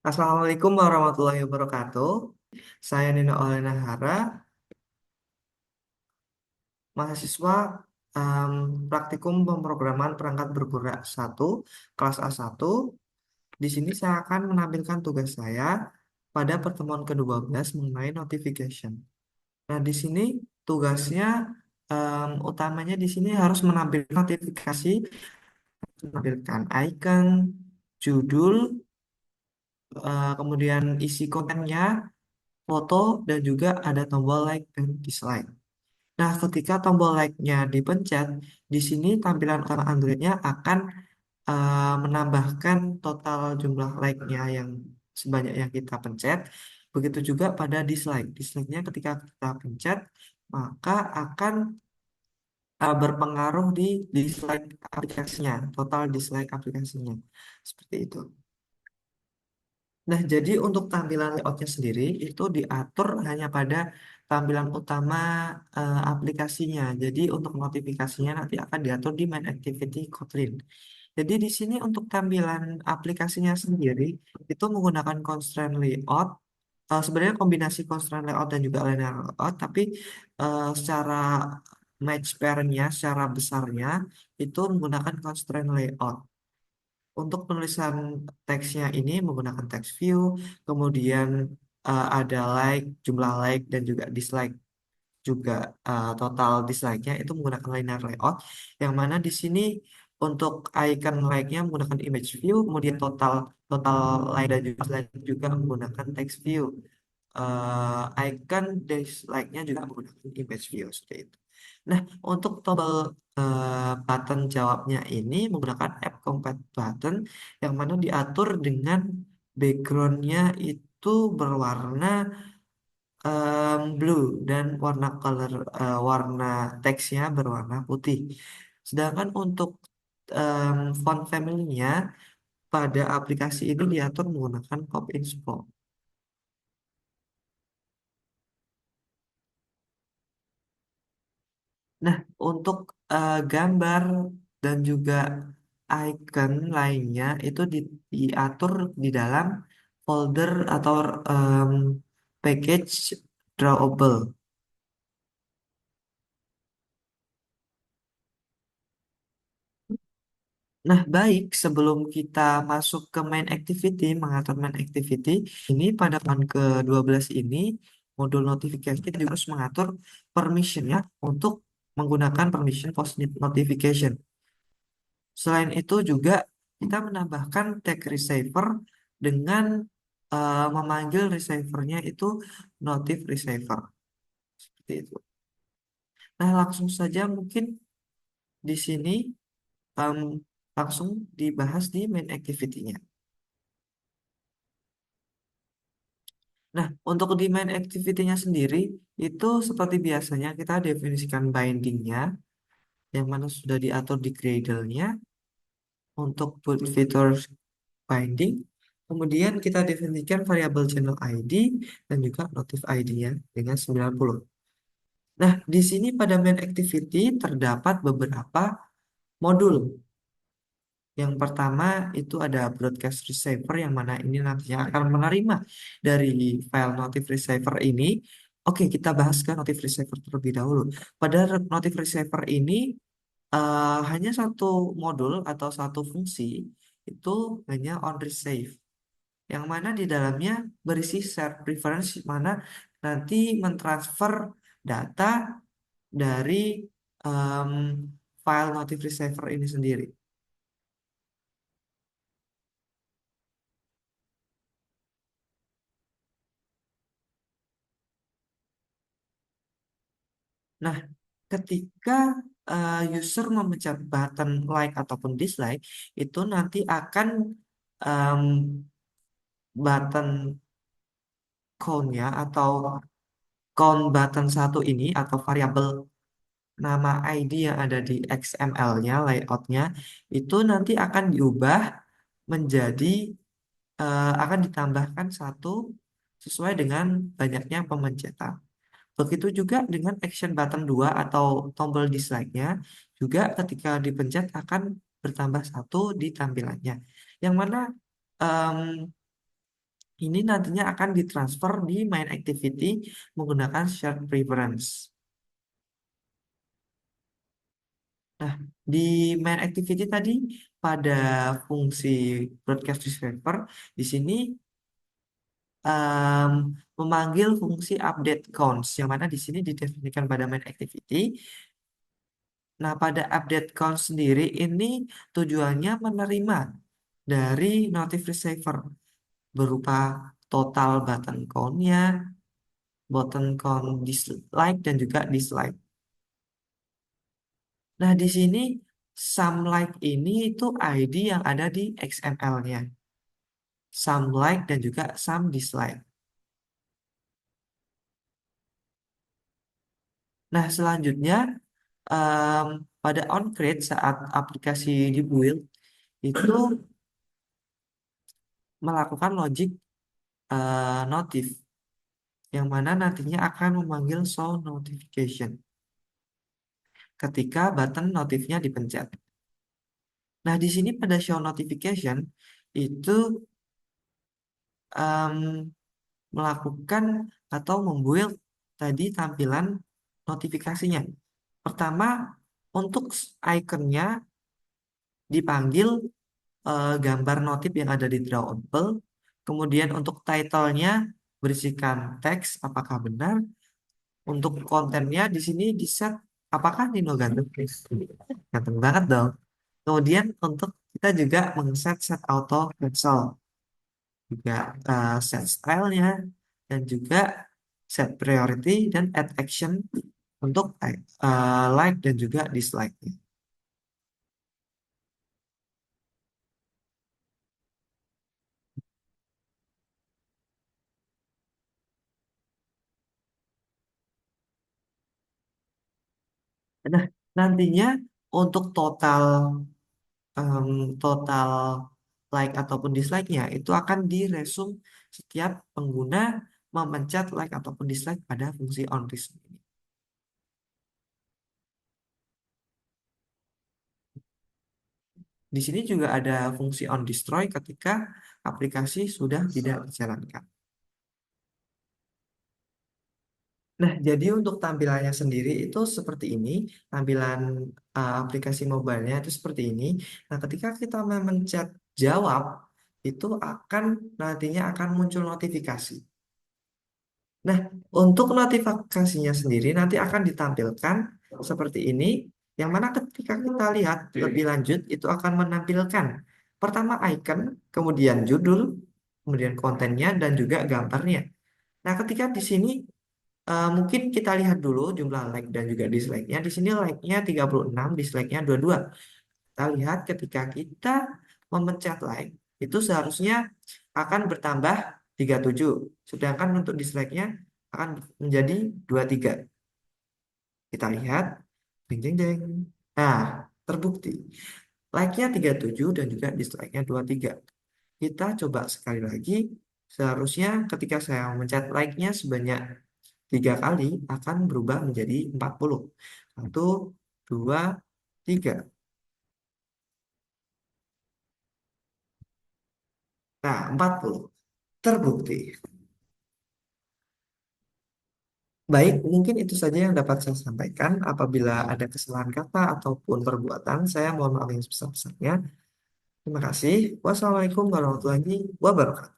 Assalamualaikum warahmatullahi wabarakatuh. Saya Nino Olenahara, mahasiswa em, praktikum pemrograman perangkat bergerak 1, kelas A1. Di sini saya akan menampilkan tugas saya pada pertemuan ke-12 mengenai notification. Nah, di sini tugasnya utamanya di sini harus menampilkan notifikasi, menampilkan icon, judul, kemudian isi kontennya, foto, dan juga ada tombol like dan dislike. Nah, ketika tombol like-nya dipencet, di sini tampilan utama Android-nya akan menambahkan total jumlah like-nya yang sebanyak yang kita pencet. Begitu juga pada dislike. Dislike-nya ketika kita pencet, maka akan berpengaruh di dislike aplikasinya, total dislike aplikasinya. Seperti itu. Nah, jadi untuk tampilan layoutnya sendiri itu diatur hanya pada tampilan utama aplikasinya. Jadi untuk notifikasinya nanti akan diatur di main activity Kotlin. Jadi di sini untuk tampilan aplikasinya sendiri itu menggunakan constraint layout. Sebenarnya kombinasi constraint layout dan juga linear layout, tapi secara match pairnya, secara besarnya itu menggunakan constraint layout. Untuk penulisan teksnya ini menggunakan text view, kemudian ada like, jumlah like, dan juga dislike. Juga total dislike-nya itu menggunakan linear layout, yang mana di sini untuk icon like-nya menggunakan image view, kemudian total total like dan juga dislike juga menggunakan text view. Icon dislike-nya juga menggunakan image view seperti itu. Nah, untuk tombol button jawabnya ini menggunakan app compat button yang mana diatur dengan background-nya itu berwarna blue dan warna teksnya berwarna putih. Sedangkan untuk font family-nya pada aplikasi ini diatur menggunakan pop inspo. Nah, untuk gambar dan juga icon lainnya itu diatur di dalam folder atau em, package drawable. Nah, baik, sebelum kita masuk ke main activity, mengatur main activity, ini pada poin ke-12 ini, modul notification kita juga harus mengatur permissionnya untuk menggunakan permission post notification. Selain itu juga kita menambahkan tag receiver dengan memanggil receivernya itu notif receiver. Seperti itu. Nah, langsung saja mungkin di sini em, langsung dibahas di main activity-nya. Nah, untuk di main activity-nya sendiri, itu seperti biasanya kita definisikan binding-nya, yang mana sudah diatur di Gradle-nya untuk put features binding. Kemudian kita definisikan variabel channel ID dan juga notif ID-nya dengan 90. Nah, di sini pada main activity terdapat beberapa modul. Yang pertama itu ada broadcast receiver yang mana ini nantinya akan menerima dari file notif receiver ini. Oke, kita bahas ke notif receiver terlebih dahulu. Pada notif receiver ini hanya satu modul atau satu fungsi itu hanya on receive, yang mana di dalamnya berisi share preference mana nanti mentransfer data dari em, file notif receiver ini sendiri. Nah, ketika user memencet button like ataupun dislike, itu nanti akan em, button count-nya atau count button satu ini atau variabel nama ID yang ada di XML-nya, layout-nya, itu nanti akan diubah menjadi akan ditambahkan satu sesuai dengan banyaknya pemencetan. Begitu juga dengan action button 2 atau tombol dislike-nya, juga ketika dipencet akan bertambah satu di tampilannya. Yang mana em, Ini nantinya akan ditransfer di main activity menggunakan shared preference. Nah, di main activity tadi pada fungsi broadcast receiver di sini em, memanggil fungsi update counts yang mana di sini didefinisikan pada main activity. Nah, pada update count sendiri ini tujuannya menerima dari notif receiver berupa total button count-nya, button count dislike dan juga dislike. Nah, di sini some like ini itu ID yang ada di XML-nya. Some like dan juga some dislike. Nah, selanjutnya em, pada on create saat aplikasi dibuild itu melakukan logic notif yang mana nantinya akan memanggil show notification ketika button notifnya dipencet. Nah, di sini pada show notification itu em, melakukan atau membuild tadi tampilan notifikasinya. Pertama, untuk ikonnya dipanggil gambar notif yang ada di drawable. Kemudian untuk title-nya berisikan teks apakah benar. Untuk kontennya di sini di set apakah Nino ganteng? Ganteng banget dong. Kemudian untuk kita juga set set auto cancel, juga set stylenya dan juga set priority dan add action untuk like dan juga dislike. Nah, nantinya untuk total em, total like ataupun dislike-nya itu akan diresum setiap pengguna memencet like ataupun dislike pada fungsi on ini. Di sini juga ada fungsi on destroy ketika aplikasi sudah tidak dijalankan. Nah, jadi untuk tampilannya sendiri itu seperti ini, tampilan aplikasi mobile-nya itu seperti ini. Nah, ketika kita memencet jawab, itu akan nantinya akan muncul notifikasi. Nah, untuk notifikasinya sendiri nanti akan ditampilkan seperti ini, yang mana ketika kita lihat lebih lanjut itu akan menampilkan pertama icon, kemudian judul, kemudian kontennya dan juga gambarnya. Nah, ketika di sini mungkin kita lihat dulu jumlah like dan juga dislike-nya. Di sini like-nya 36, dislike-nya 22. Kita lihat ketika kita memencet like, itu seharusnya akan bertambah 37. Sedangkan untuk dislike-nya akan menjadi 23. Kita lihat. Jeng, jeng, jeng. Nah, terbukti. Like-nya 37 dan juga dislike-nya 23. Kita coba sekali lagi. Seharusnya ketika saya memencet like-nya sebanyak 3 kali akan berubah menjadi 40. Satu, dua, tiga. Nah, 40. Terbukti. Baik, mungkin itu saja yang dapat saya sampaikan. Apabila ada kesalahan kata ataupun perbuatan, saya mohon maaf yang sebesar-besarnya. Terima kasih. Wassalamualaikum warahmatullahi wabarakatuh.